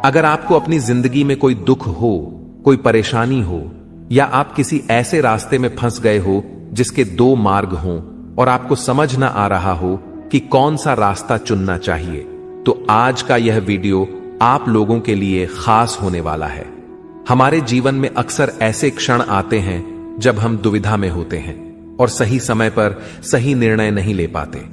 अगर आपको अपनी जिंदगी में कोई दुख हो, कोई परेशानी हो, या आप किसी ऐसे रास्ते में फंस गए हो जिसके दो मार्ग हों और आपको समझ ना आ रहा हो कि कौन सा रास्ता चुनना चाहिए, तो आज का यह वीडियो आप लोगों के लिए खास होने वाला है। हमारे जीवन में अक्सर ऐसे क्षण आते हैं जब हम दुविधा में होते हैं और सही समय पर सही निर्णय नहीं ले पाते।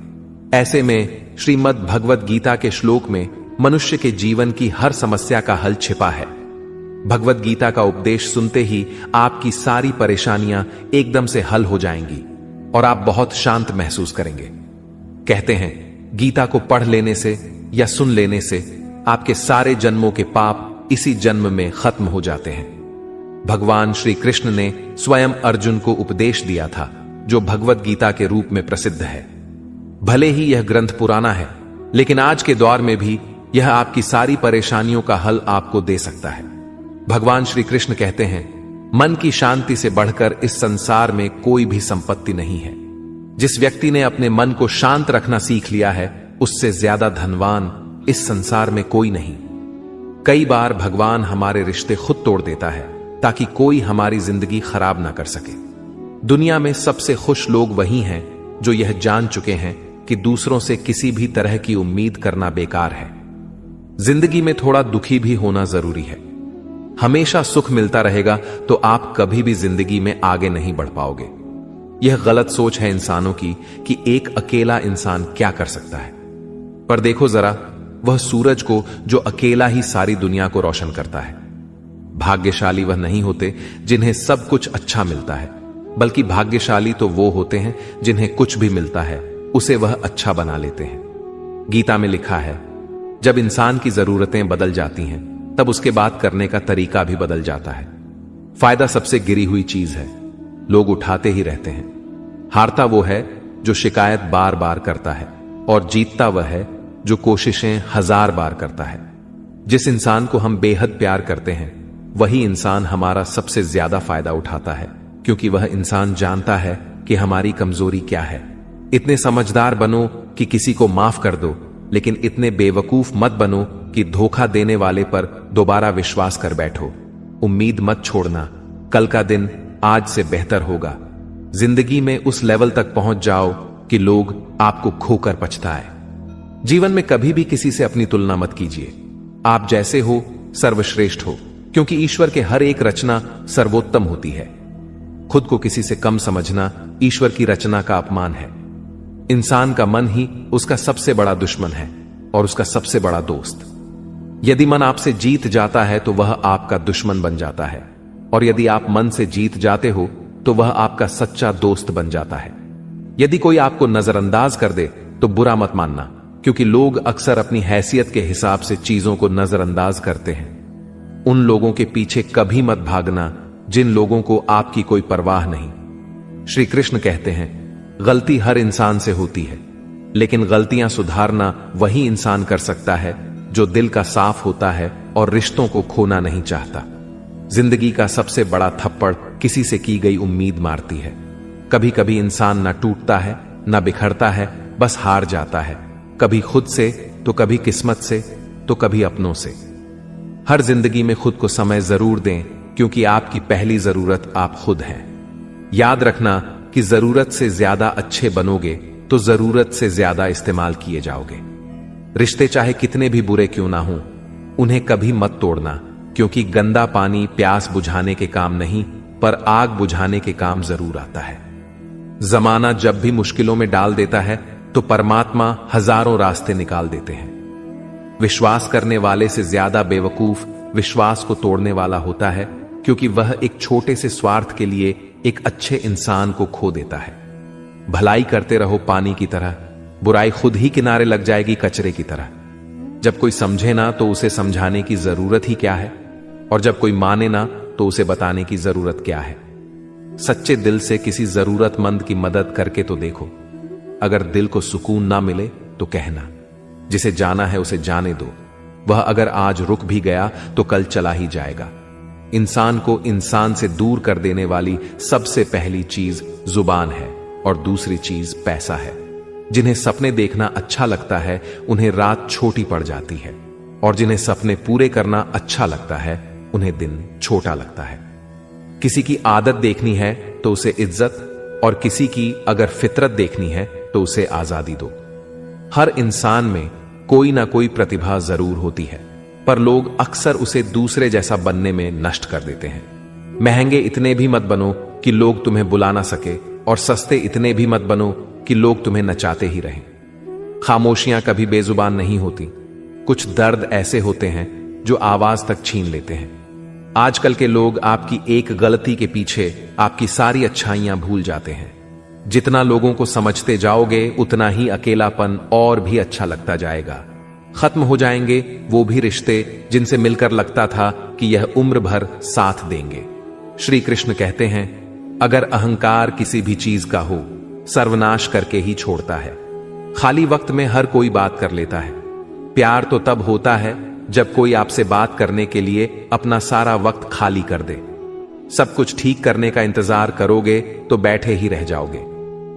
ऐसे में श्रीमद् भगवत गीता के श्लोक में मनुष्य के जीवन की हर समस्या का हल छिपा है। भगवत गीता का उपदेश सुनते ही आपकी सारी परेशानियां एकदम से हल हो जाएंगी और आप बहुत शांत महसूस करेंगे। कहते हैं गीता को पढ़ लेने से या सुन लेने से आपके सारे जन्मों के पाप इसी जन्म में खत्म हो जाते हैं। भगवान श्री कृष्ण ने स्वयं अर्जुन को उपदेश दिया था, जो भगवत गीता के रूप में प्रसिद्ध है। भले ही यह ग्रंथ पुराना है, लेकिन आज के दौर में भी यह आपकी सारी परेशानियों का हल आपको दे सकता है। भगवान श्री कृष्ण कहते हैं, मन की शांति से बढ़कर इस संसार में कोई भी संपत्ति नहीं है। जिस व्यक्ति ने अपने मन को शांत रखना सीख लिया है, उससे ज्यादा धनवान इस संसार में कोई नहीं। कई बार भगवान हमारे रिश्ते खुद तोड़ देता है ताकि कोई हमारी जिंदगी खराब ना कर सके। दुनिया में सबसे खुश लोग वही हैं जो यह जान चुके हैं कि दूसरों से किसी भी तरह की उम्मीद करना बेकार है। जिंदगी में थोड़ा दुखी भी होना जरूरी है। हमेशा सुख मिलता रहेगा तो आप कभी भी जिंदगी में आगे नहीं बढ़ पाओगे। यह गलत सोच है इंसानों की कि एक अकेला इंसान क्या कर सकता है। पर देखो जरा वह सूरज को जो अकेला ही सारी दुनिया को रोशन करता है। भाग्यशाली वह नहीं होते जिन्हें सब कुछ अच्छा मिलता है, बल्कि भाग्यशाली तो वो होते हैं जिन्हें कुछ भी मिलता है उसे वह अच्छा बना लेते हैं। गीता में लिखा है, जब इंसान की जरूरतें बदल जाती हैं तब उसके बात करने का तरीका भी बदल जाता है। फायदा सबसे गिरी हुई चीज है, लोग उठाते ही रहते हैं। हारता वो है जो शिकायत बार बार करता है और जीतता वह है जो कोशिशें 1000 बार करता है। जिस इंसान को हम बेहद प्यार करते हैं वही इंसान हमारा सबसे ज्यादा फायदा उठाता है, क्योंकि वह इंसान जानता है कि हमारी कमजोरी क्या है। इतने समझदार बनो कि किसी को माफ कर दो, लेकिन इतने बेवकूफ मत बनो कि धोखा देने वाले पर दोबारा विश्वास कर बैठो। उम्मीद मत छोड़ना, कल का दिन आज से बेहतर होगा। जिंदगी में उस लेवल तक पहुंच जाओ कि लोग आपको खोकर पछताए। जीवन में कभी भी किसी से अपनी तुलना मत कीजिए। आप जैसे हो सर्वश्रेष्ठ हो, क्योंकि ईश्वर के हर एक रचना सर्वोत्तम होती है। खुद को किसी से कम समझना ईश्वर की रचना का अपमान है। इंसान का मन ही उसका सबसे बड़ा दुश्मन है और उसका सबसे बड़ा दोस्त। यदि मन आपसे जीत जाता है तो वह आपका दुश्मन बन जाता है, और यदि आप मन से जीत जाते हो तो वह आपका सच्चा दोस्त बन जाता है। यदि कोई आपको नजरअंदाज कर दे तो बुरा मत मानना, क्योंकि लोग अक्सर अपनी हैसियत के हिसाब से चीजों को नजरअंदाज करते हैं। उन लोगों के पीछे कभी मत भागना जिन लोगों को आपकी कोई परवाह नहीं। श्री कृष्ण कहते हैं, गलती हर इंसान से होती है, लेकिन गलतियां सुधारना वही इंसान कर सकता है जो दिल का साफ होता है और रिश्तों को खोना नहीं चाहता। जिंदगी का सबसे बड़ा थप्पड़ किसी से की गई उम्मीद मारती है। कभी कभी इंसान ना टूटता है ना बिखरता है, बस हार जाता है, कभी खुद से तो कभी किस्मत से तो कभी अपनों से। हर जिंदगी में खुद को समय जरूर दें, क्योंकि आपकी पहली जरूरत आप खुद हैं। याद रखना कि जरूरत से ज्यादा अच्छे बनोगे तो जरूरत से ज्यादा इस्तेमाल किए जाओगे। रिश्ते चाहे कितने भी बुरे क्यों ना हों, उन्हें कभी मत तोड़ना, क्योंकि गंदा पानी प्यास बुझाने के काम नहीं पर आग बुझाने के काम जरूर आता है। जमाना जब भी मुश्किलों में डाल देता है तो परमात्मा हजारों रास्ते निकाल देते हैं। विश्वास करने वाले से ज्यादा बेवकूफ विश्वास को तोड़ने वाला होता है, क्योंकि वह एक छोटे से स्वार्थ के लिए एक अच्छे इंसान को खो देता है। भलाई करते रहो पानी की तरह, बुराई खुद ही किनारे लग जाएगी कचरे की तरह। जब कोई समझे ना तो उसे समझाने की जरूरत ही क्या है, और जब कोई माने ना तो उसे बताने की जरूरत क्या है। सच्चे दिल से किसी जरूरतमंद की मदद करके तो देखो। अगर दिल को सुकून ना मिले तो कहना, जिसे जाना है उसे जाने दो। वह अगर आज रुक भी गया तो कल चला ही जाएगा। इंसान को इंसान से दूर कर देने वाली सबसे पहली चीज जुबान है और दूसरी चीज पैसा है। जिन्हें सपने देखना अच्छा लगता है उन्हें रात छोटी पड़ जाती है। और जिन्हें सपने पूरे करना अच्छा लगता है उन्हें दिन छोटा लगता है। किसी की आदत देखनी है तो उसे इज्जत, और किसी की अगर फितरत देखनी है तो उसे आजादी दो। हर इंसान में कोई ना कोई प्रतिभा जरूर होती है, पर लोग अक्सर उसे दूसरे जैसा बनने में नष्ट कर देते हैं। महंगे इतने भी मत बनो कि लोग तुम्हें बुला ना सके, और सस्ते इतने भी मत बनो कि लोग तुम्हें नचाते ही रहें। खामोशियां कभी बेजुबान नहीं होती। कुछ दर्द ऐसे होते हैं जो आवाज तक छीन लेते हैं। आजकल के लोग आपकी एक गलती के पीछे आपकी सारी अच्छाइयां भूल जाते हैं। जितना लोगों को समझते जाओगे उतना ही अकेलापन और भी अच्छा लगता जाएगा। खत्म हो जाएंगे वो भी रिश्ते जिनसे मिलकर लगता था कि यह उम्र भर साथ देंगे। श्री कृष्ण कहते हैं, अगर अहंकार किसी भी चीज का हो, सर्वनाश करके ही छोड़ता है। खाली वक्त में हर कोई बात कर लेता है। प्यार तो तब होता है जब कोई आपसे बात करने के लिए अपना सारा वक्त खाली कर दे। सब कुछ ठीक करने का इंतजार करोगे तो बैठे ही रह जाओगे।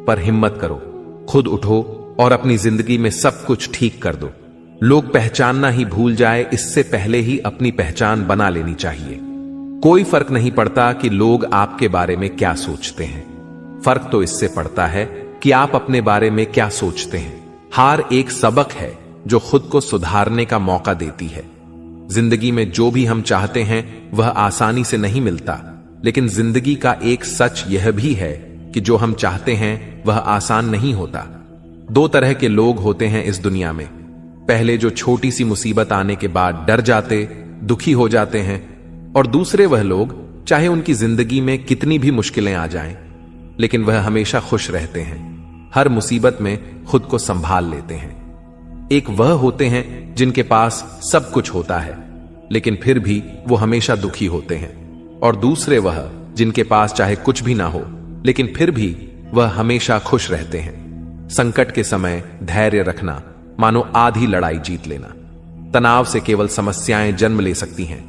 पर हिम्मत करो, खुद उठो और अपनी जिंदगी में सब कुछ ठीक कर दो। लोग पहचानना ही भूल जाए इससे पहले ही अपनी पहचान बना लेनी चाहिए। कोई फर्क नहीं पड़ता कि लोग आपके बारे में क्या सोचते हैं। फर्क तो इससे पड़ता है कि आप अपने बारे में क्या सोचते हैं। हार एक सबक है जो खुद को सुधारने का मौका देती है। जिंदगी में जो भी हम चाहते हैं वह आसानी से नहीं मिलता, लेकिन जिंदगी का एक सच यह भी है कि जो हम चाहते हैं वह आसान नहीं होता। दो तरह के लोग होते हैं इस दुनिया में। पहले जो छोटी सी मुसीबत आने के बाद डर जाते, दुखी हो जाते हैं, और दूसरे वह लोग चाहे उनकी जिंदगी में कितनी भी मुश्किलें आ जाएं, लेकिन वह हमेशा खुश रहते हैं। हर मुसीबत में खुद को संभाल लेते हैं। एक वह होते हैं जिनके पास सब कुछ होता है, लेकिन फिर भी वो हमेशा दुखी होते हैं, और दूसरे वह जिनके पास चाहे कुछ भी ना हो, लेकिन फिर भी वह हमेशा खुश रहते हैं। संकट के समय धैर्य रखना मानो आधी लड़ाई जीत लेना। तनाव से केवल समस्याएं जन्म ले सकती हैं।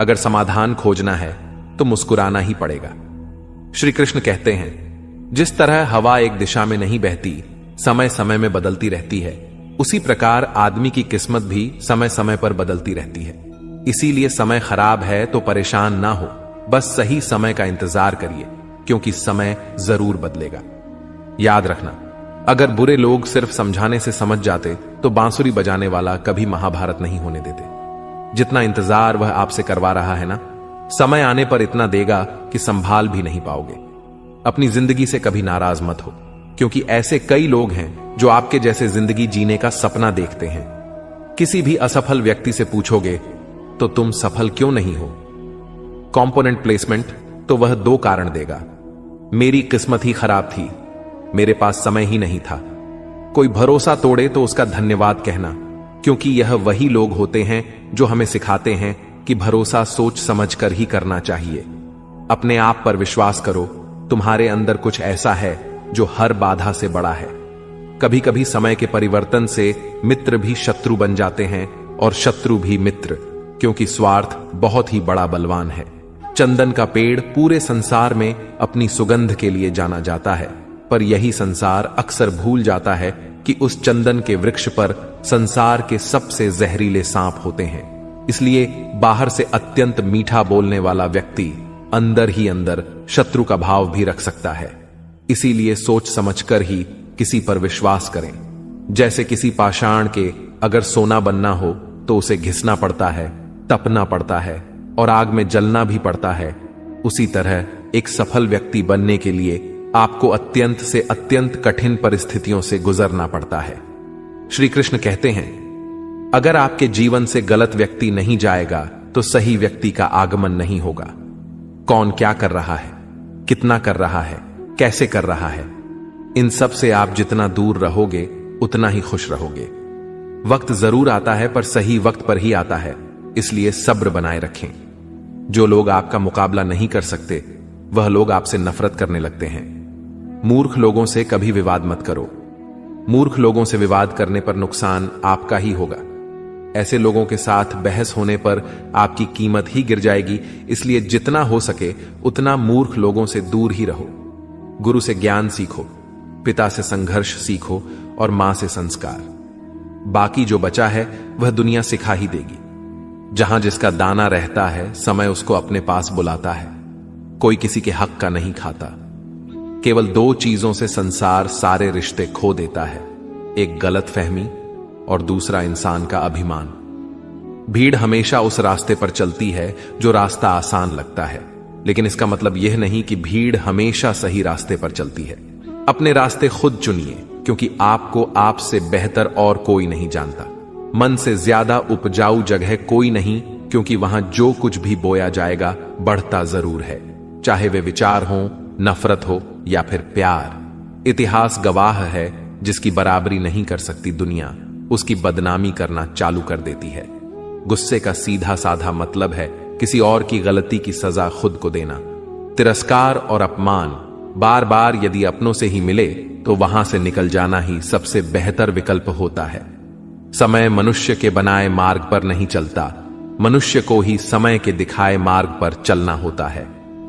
अगर समाधान खोजना है तो मुस्कुराना ही पड़ेगा। श्री कृष्ण कहते हैं, जिस तरह हवा एक दिशा में नहीं बहती, समय समय में बदलती रहती है, उसी प्रकार आदमी की किस्मत भी समय समय पर बदलती रहती है। इसीलिए समय खराब है तो परेशान ना हो, बस सही समय का इंतजार करिए, क्योंकि समय जरूर बदलेगा। याद रखना, अगर बुरे लोग सिर्फ समझाने से समझ जाते तो बांसुरी बजाने वाला कभी महाभारत नहीं होने देते। जितना इंतजार वह आपसे करवा रहा है ना, समय आने पर इतना देगा कि संभाल भी नहीं पाओगे। अपनी जिंदगी से कभी नाराज मत हो, क्योंकि ऐसे कई लोग हैं जो आपके जैसे जिंदगी जीने का सपना देखते हैं। किसी भी असफल व्यक्ति से पूछोगे तो तुम सफल क्यों नहीं हो, कंपोनेंट प्लेसमेंट, तो वह दो कारण देगा। मेरी किस्मत ही खराब थी, मेरे पास समय ही नहीं था। कोई भरोसा तोड़े तो उसका धन्यवाद कहना, क्योंकि यह वही लोग होते हैं जो हमें सिखाते हैं कि भरोसा सोच समझ कर ही करना चाहिए। अपने आप पर विश्वास करो, तुम्हारे अंदर कुछ ऐसा है जो हर बाधा से बड़ा है। कभी कभी समय के परिवर्तन से मित्र भी शत्रु बन जाते हैं और शत्रु भी मित्र, क्योंकि स्वार्थ बहुत ही बड़ा बलवान है। चंदन का पेड़ पूरे संसार में अपनी सुगंध के लिए जाना जाता है, पर यही संसार अक्सर भूल जाता है कि उस चंदन के वृक्ष पर संसार के सबसे जहरीले सांप होते हैं। इसलिए बाहर से अत्यंत मीठा बोलने वाला व्यक्ति अंदर ही अंदर शत्रु का भाव भी रख सकता है। इसीलिए सोच समझकर ही किसी पर विश्वास करें। जैसे किसी पाषाण के अगर सोना बनना हो तो उसे घिसना पड़ता है, तपना पड़ता है और आग में जलना भी पड़ता है, उसी तरह एक सफल व्यक्ति बनने के लिए आपको अत्यंत से अत्यंत कठिन परिस्थितियों से गुजरना पड़ता है। श्री कृष्ण कहते हैं, अगर आपके जीवन से गलत व्यक्ति नहीं जाएगा तो सही व्यक्ति का आगमन नहीं होगा। कौन क्या कर रहा है, कितना कर रहा है, कैसे कर रहा है, इन सब से आप जितना दूर रहोगे उतना ही खुश रहोगे। वक्त जरूर आता है पर सही वक्त पर ही आता है, इसलिए सब्र बनाए रखें। जो लोग आपका मुकाबला नहीं कर सकते वह लोग आपसे नफरत करने लगते हैं। मूर्ख लोगों से कभी विवाद मत करो। मूर्ख लोगों से विवाद करने पर नुकसान आपका ही होगा। ऐसे लोगों के साथ बहस होने पर आपकी कीमत ही गिर जाएगी, इसलिए जितना हो सके उतना मूर्ख लोगों से दूर ही रहो। गुरु से ज्ञान सीखो, पिता से संघर्ष सीखो और मां से संस्कार। बाकी जो बचा है वह दुनिया सिखा ही देगी। जहां जिसका दाना रहता है, समय उसको अपने पास बुलाता है। कोई किसी के हक का नहीं खाता। केवल दो चीजों से संसार सारे रिश्ते खो देता है, एक गलत फहमी और दूसरा इंसान का अभिमान। भीड़ हमेशा उस रास्ते पर चलती है जो रास्ता आसान लगता है, लेकिन इसका मतलब यह नहीं कि भीड़ हमेशा सही रास्ते पर चलती है। अपने रास्ते खुद चुनिए, क्योंकि आपको आपसे बेहतर और कोई नहीं जानता। मन से ज्यादा उपजाऊ जगह कोई नहीं, क्योंकि वहां जो कुछ भी बोया जाएगा बढ़ता जरूर है, चाहे वे विचार हो, नफरत हो या फिर प्यार। इतिहास गवाह है, जिसकी बराबरी नहीं कर सकती दुनिया, उसकी बदनामी करना चालू कर देती है। गुस्से का सीधा साधा मतलब है किसी और की गलती की सजा खुद को देना। तिरस्कार और अपमान बार बार यदि अपनों से ही मिले तो वहां से निकल जाना ही सबसे बेहतर विकल्प होता है। समय मनुष्य के बनाए मार्ग पर नहीं चलता, मनुष्य को ही समय के दिखाए मार्ग पर चलना होता है।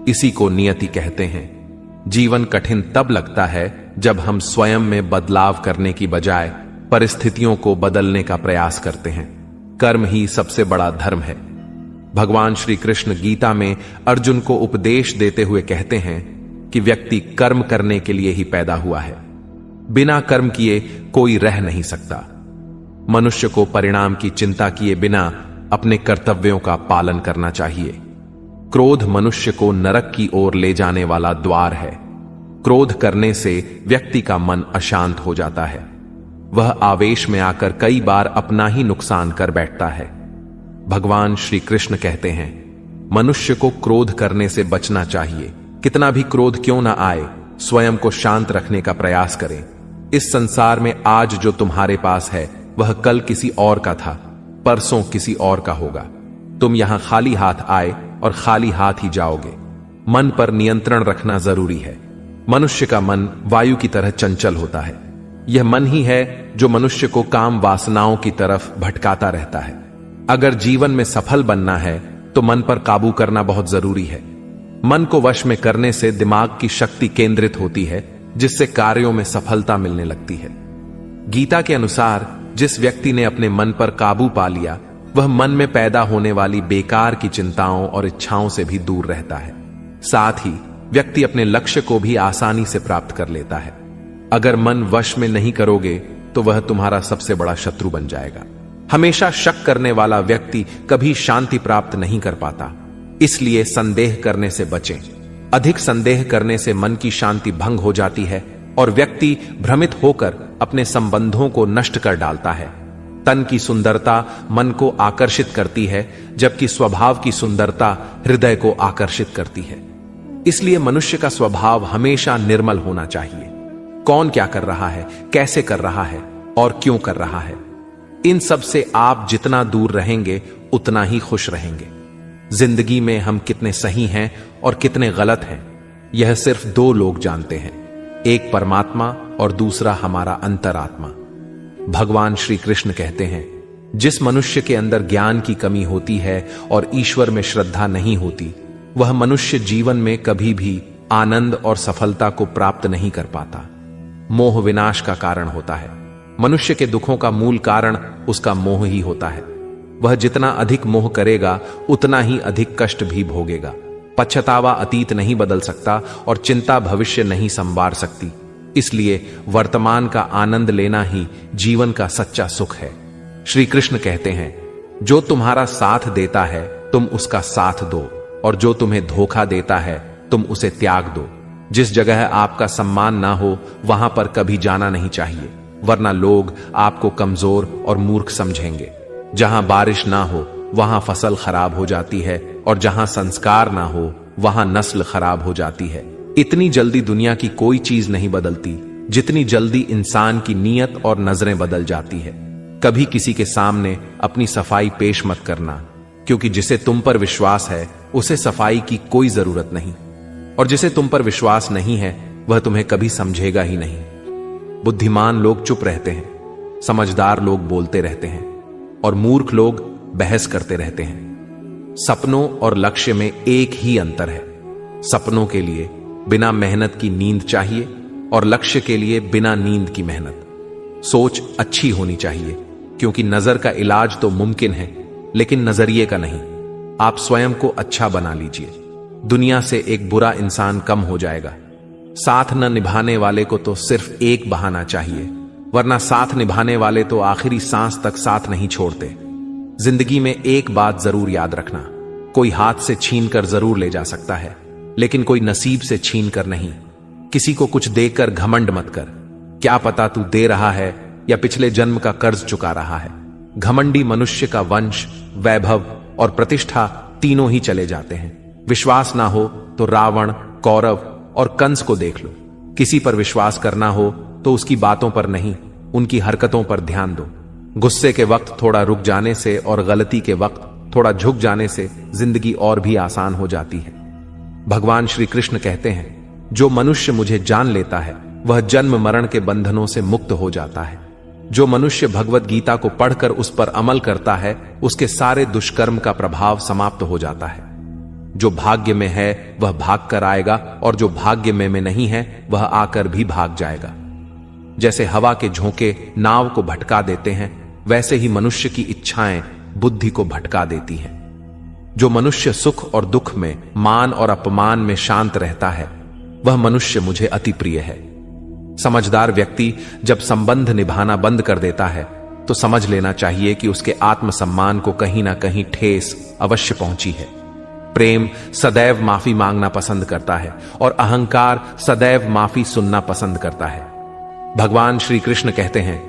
इसी को नियति कहते हैं। जीवन कठिन तब लगता है जब हम स्वयं में बदलाव करने की बजाय परिस्थितियों को बदलने का प्रयास करते हैं। कर्म ही सबसे बड़ा धर्म है। भगवान श्री कृष्ण गीता में अर्जुन को उपदेश देते हुए कहते हैं कि व्यक्ति कर्म करने के लिए ही पैदा हुआ है। बिना कर्म किए कोई रह नहीं सकता। मनुष्य को परिणाम की चिंता किए बिना अपने कर्तव्यों का पालन करना चाहिए। क्रोध मनुष्य को नरक की ओर ले जाने वाला द्वार है। क्रोध करने से व्यक्ति का मन अशांत हो जाता है। वह आवेश में आकर कई बार अपना ही नुकसान कर बैठता है। भगवान श्री कृष्ण कहते हैं, मनुष्य को क्रोध करने से बचना चाहिए। कितना भी क्रोध क्यों ना आए, स्वयं को शांत रखने का प्रयास करें। इस संसार में आज जो तुम्हारे पास है वह कल किसी और का था, परसों किसी और का होगा। तुम यहां खाली हाथ आए और खाली हाथ ही जाओगे। मन पर नियंत्रण रखना जरूरी है। मनुष्य का मन वायु की तरह चंचल होता है। यह मन ही है जो मनुष्य को काम वासनाओं की तरफ भटकाता रहता है। अगर जीवन में सफल बनना है तो मन पर काबू करना बहुत जरूरी है। मन को वश में करने से दिमाग की शक्ति केंद्रित होती है, जिससे कार्यों में सफलता मिलने लगती है। गीता के अनुसार जिस व्यक्ति ने अपने मन पर काबू पा लिया, वह मन में पैदा होने वाली बेकार की चिंताओं और इच्छाओं से भी दूर रहता है। साथ ही व्यक्ति अपने लक्ष्य को भी आसानी से प्राप्त कर लेता है। अगर मन वश में नहीं करोगे तो वह तुम्हारा सबसे बड़ा शत्रु बन जाएगा। हमेशा शक करने वाला व्यक्ति कभी शांति प्राप्त नहीं कर पाता। इसलिए संदेह करने से बचें। अधिक संदेह करने से मन की शांति भंग हो जाती है और व्यक्ति भ्रमित होकर अपने संबंधों को नष्ट कर डालता है। तन की सुंदरता मन को आकर्षित करती है, जबकि स्वभाव की सुंदरता हृदय को आकर्षित करती है। इसलिए मनुष्य का स्वभाव हमेशा निर्मल होना चाहिए। कौन क्या कर रहा है, कैसे कर रहा है और क्यों कर रहा है, इन सब से आप जितना दूर रहेंगे उतना ही खुश रहेंगे। जिंदगी में हम कितने सही हैं और कितने गलत हैं, यह सिर्फ दो लोग जानते हैं, एक परमात्मा और दूसरा हमारा अंतरात्मा। भगवान श्री कृष्ण कहते हैं, जिस मनुष्य के अंदर ज्ञान की कमी होती है और ईश्वर में श्रद्धा नहीं होती, वह मनुष्य जीवन में कभी भी आनंद और सफलता को प्राप्त नहीं कर पाता। मोह विनाश का कारण होता है। मनुष्य के दुखों का मूल कारण उसका मोह ही होता है। वह जितना अधिक मोह करेगा उतना ही अधिक कष्ट भी भोगेगा। पछतावा अतीत नहीं बदल सकता और चिंता भविष्य नहीं संवार सकती। इसलिए वर्तमान का आनंद लेना ही जीवन का सच्चा सुख है। श्री कृष्ण कहते हैं, जो तुम्हारा साथ देता है तुम उसका साथ दो, और जो तुम्हें धोखा देता है तुम उसे त्याग दो। जिस जगह आपका सम्मान ना हो वहां पर कभी जाना नहीं चाहिए, वरना लोग आपको कमजोर और मूर्ख समझेंगे। जहां बारिश ना हो वहां फसल खराब हो जाती है, और जहां संस्कार ना हो वहां नस्ल खराब हो जाती है। इतनी जल्दी दुनिया की कोई चीज नहीं बदलती जितनी जल्दी इंसान की नीयत और नजरें बदल जाती है। कभी किसी के सामने अपनी सफाई पेश मत करना, क्योंकि जिसे तुम पर विश्वास है उसे सफाई की कोई जरूरत नहीं, और जिसे तुम पर विश्वास नहीं है वह तुम्हें कभी समझेगा ही नहीं। बुद्धिमान लोग चुप रहते हैं, समझदार लोग बोलते रहते हैं, और मूर्ख लोग बहस करते रहते हैं। सपनों और लक्ष्य में एक ही अंतर है। सपनों के लिए बिना मेहनत की नींद चाहिए और लक्ष्य के लिए बिना नींद की मेहनत। सोच अच्छी होनी चाहिए, क्योंकि नजर का इलाज तो मुमकिन है, लेकिन नजरिए का नहीं। आप स्वयं को अच्छा बना लीजिए, दुनिया से एक बुरा इंसान कम हो जाएगा। साथ न निभाने वाले को तो सिर्फ एक बहाना चाहिए, वरना साथ निभाने वाले तो आखिरी सांस तक साथ नहीं छोड़ते। जिंदगी में एक बात जरूर याद रखना, कोई हाथ से छीन कर जरूर ले जा सकता है, लेकिन कोई नसीब से छीन कर नहीं। किसी को कुछ देकर घमंड मत कर, क्या पता तू दे रहा है या पिछले जन्म का कर्ज चुका रहा है। घमंडी मनुष्य का वंश, वैभव और प्रतिष्ठा तीनों ही चले जाते हैं। विश्वास ना हो तो रावण, कौरव और कंस को देख लो। किसी पर विश्वास करना हो तो उसकी बातों पर नहीं, उनकी हरकतों पर ध्यान दो। गुस्से के वक्त थोड़ा रुक जाने से और गलती के वक्त थोड़ा झुक जाने से जिंदगी और भी आसान हो जाती है। भगवान श्री कृष्ण कहते हैं, जो मनुष्य मुझे जान लेता है वह जन्म मरण के बंधनों से मुक्त हो जाता है। जो मनुष्य भगवत गीता को पढ़कर उस पर अमल करता है, उसके सारे दुष्कर्म का प्रभाव समाप्त हो जाता है। जो भाग्य में है वह भाग कर आएगा, और जो भाग्य में नहीं है वह आकर भी भाग जाएगा। जैसे हवा के झोंके नाव को भटका देते हैं, वैसे ही मनुष्य की इच्छाएं बुद्धि को भटका देती हैं। जो मनुष्य सुख और दुख में, मान और अपमान में शांत रहता है, वह मनुष्य मुझे अति प्रिय है। समझदार व्यक्ति जब संबंध निभाना बंद कर देता है तो समझ लेना चाहिए कि उसके आत्मसम्मान को कहीं ना कहीं ठेस अवश्य पहुंची है। प्रेम सदैव माफी मांगना पसंद करता है और अहंकार सदैव माफी सुनना पसंद करता है। भगवान श्री कृष्ण कहते हैं,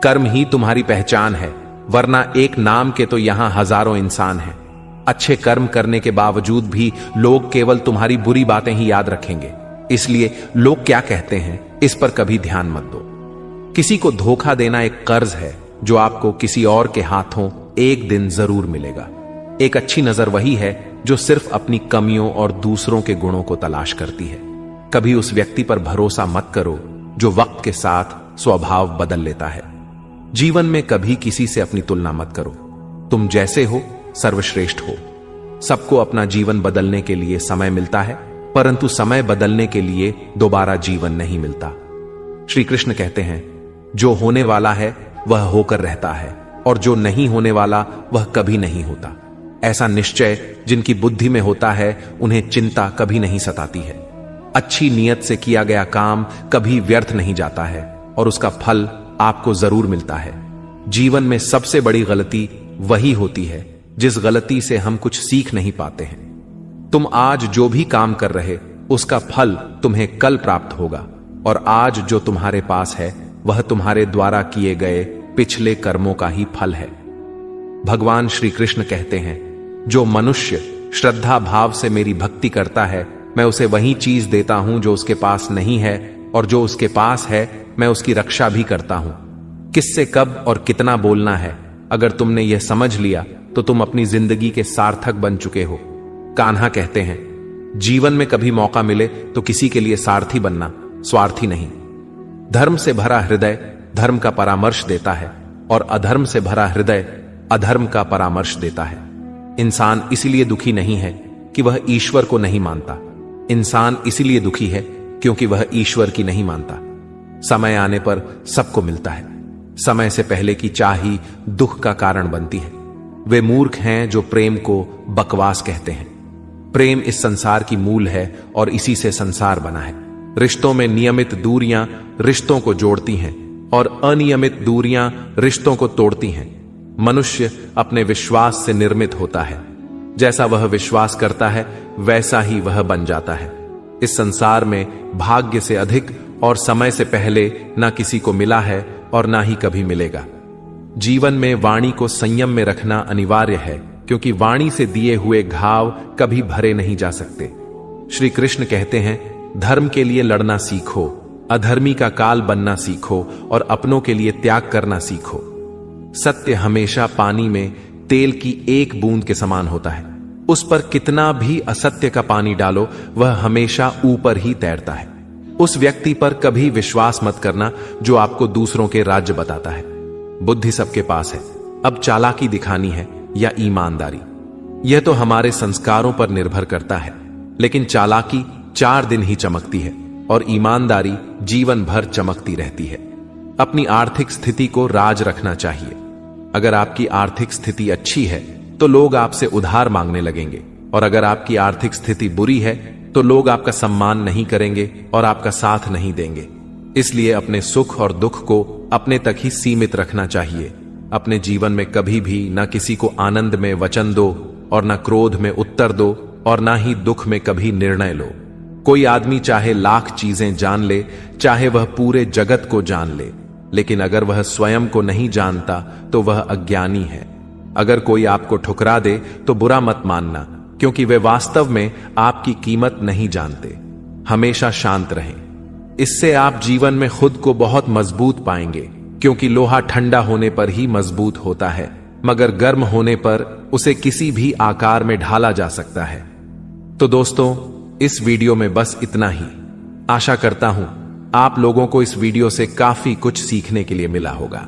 कर्म ही तुम्हारी पहचान है, वरना एक नाम के तो यहां हजारों इंसान हैं। अच्छे कर्म करने के बावजूद भी लोग केवल तुम्हारी बुरी बातें ही याद रखेंगे, इसलिए लोग क्या कहते हैं इस पर कभी ध्यान मत दो। किसी को धोखा देना एक कर्ज है जो आपको किसी और के हाथों एक दिन जरूर मिलेगा। एक अच्छी नजर वही है जो सिर्फ अपनी कमियों और दूसरों के गुणों को तलाश करती है। कभी उस व्यक्ति पर भरोसा मत करो जो वक्त के साथ स्वभाव बदल लेता है। जीवन में कभी किसी से अपनी तुलना मत करो। तुम जैसे हो सर्वश्रेष्ठ हो। सबको अपना जीवन बदलने के लिए समय मिलता है, परंतु समय बदलने के लिए दोबारा जीवन नहीं मिलता। श्री कृष्ण कहते हैं, जो होने वाला है वह होकर रहता है, और जो नहीं होने वाला वह कभी नहीं होता। ऐसा निश्चय जिनकी बुद्धि में होता है, उन्हें चिंता कभी नहीं सताती है। अच्छी नीयत से किया गया काम कभी व्यर्थ नहीं जाता है, और उसका फल आपको जरूर मिलता है। जीवन में सबसे बड़ी गलती वही होती है जिस गलती से हम कुछ सीख नहीं पाते हैं। तुम आज जो भी काम कर रहे, उसका फल तुम्हें कल प्राप्त होगा, और आज जो तुम्हारे पास है वह तुम्हारे द्वारा किए गए पिछले कर्मों का ही फल है। भगवान श्री कृष्ण कहते हैं, जो मनुष्य श्रद्धा भाव से मेरी भक्ति करता है, मैं उसे वही चीज देता हूं जो उसके पास नहीं है, और जो उसके पास है मैं उसकी रक्षा भी करता हूं। किससे कब और कितना बोलना है, अगर तुमने यह समझ लिया तो तुम अपनी जिंदगी के सार्थक बन चुके हो। कान्हा कहते हैं, जीवन में कभी मौका मिले तो किसी के लिए सारथी बनना, स्वार्थी नहीं। धर्म से भरा हृदय धर्म का परामर्श देता है, और अधर्म से भरा हृदय अधर्म का परामर्श देता है। इंसान इसलिए दुखी नहीं है कि वह ईश्वर को नहीं मानता। इंसान इसलिए दुखी है क्योंकि वह ईश्वर की नहीं मानता। समय आने पर सबको मिलता है। समय से पहले की चाही दुख का कारण बनती है। वे मूर्ख हैं जो प्रेम को बकवास कहते हैं। प्रेम इस संसार की मूल है और इसी से संसार बना है। रिश्तों में नियमित दूरियां रिश्तों को जोड़ती हैं और अनियमित दूरियां रिश्तों को तोड़ती हैं। मनुष्य अपने विश्वास से निर्मित होता है। जैसा वह विश्वास करता है वैसा ही वह बन जाता है। इस संसार में भाग्य से अधिक और समय से पहले ना किसी को मिला है और ना ही कभी मिलेगा। जीवन में वाणी को संयम में रखना अनिवार्य है, क्योंकि वाणी से दिए हुए घाव कभी भरे नहीं जा सकते। श्री कृष्ण कहते हैं, धर्म के लिए लड़ना सीखो, अधर्मी का काल बनना सीखो और अपनों के लिए त्याग करना सीखो। सत्य हमेशा पानी में तेल की एक बूंद के समान होता है। उस पर कितना भी असत्य का पानी डालो, वह हमेशा ऊपर ही तैरता है। उस व्यक्ति पर कभी विश्वास मत करना जो आपको दूसरों के राज्य बताता है। बुद्धि सबके पास है, अब चालाकी दिखानी है या ईमानदारी, यह तो हमारे संस्कारों पर निर्भर करता है। लेकिन चालाकी 4 दिन ही चमकती है और ईमानदारी जीवन भर चमकती रहती है। अपनी आर्थिक स्थिति को राज रखना चाहिए। अगर आपकी आर्थिक स्थिति अच्छी है तो लोग आपसे उधार मांगने लगेंगे, और अगर आपकी आर्थिक स्थिति बुरी है तो लोग आपका सम्मान नहीं करेंगे और आपका साथ नहीं देंगे। इसलिए अपने सुख और दुख को अपने तक ही सीमित रखना चाहिए। अपने जीवन में कभी भी ना किसी को आनंद में वचन दो और ना क्रोध में उत्तर दो और ना ही दुख में कभी निर्णय लो। कोई आदमी चाहे लाख चीजें जान ले, चाहे वह पूरे जगत को जान ले, लेकिन अगर वह स्वयं को नहीं जानता तो वह अज्ञानी है। अगर कोई आपको ठुकरा दे तो बुरा मत मानना, क्योंकि वे वास्तव में आपकी कीमत नहीं जानते। हमेशा शांत रहें, इससे आप जीवन में खुद को बहुत मजबूत पाएंगे, क्योंकि लोहा ठंडा होने पर ही मजबूत होता है, मगर गर्म होने पर उसे किसी भी आकार में ढाला जा सकता है। तो दोस्तों, इस वीडियो में बस इतना ही। आशा करता हूं आप लोगों को इस वीडियो से काफी कुछ सीखने के लिए मिला होगा।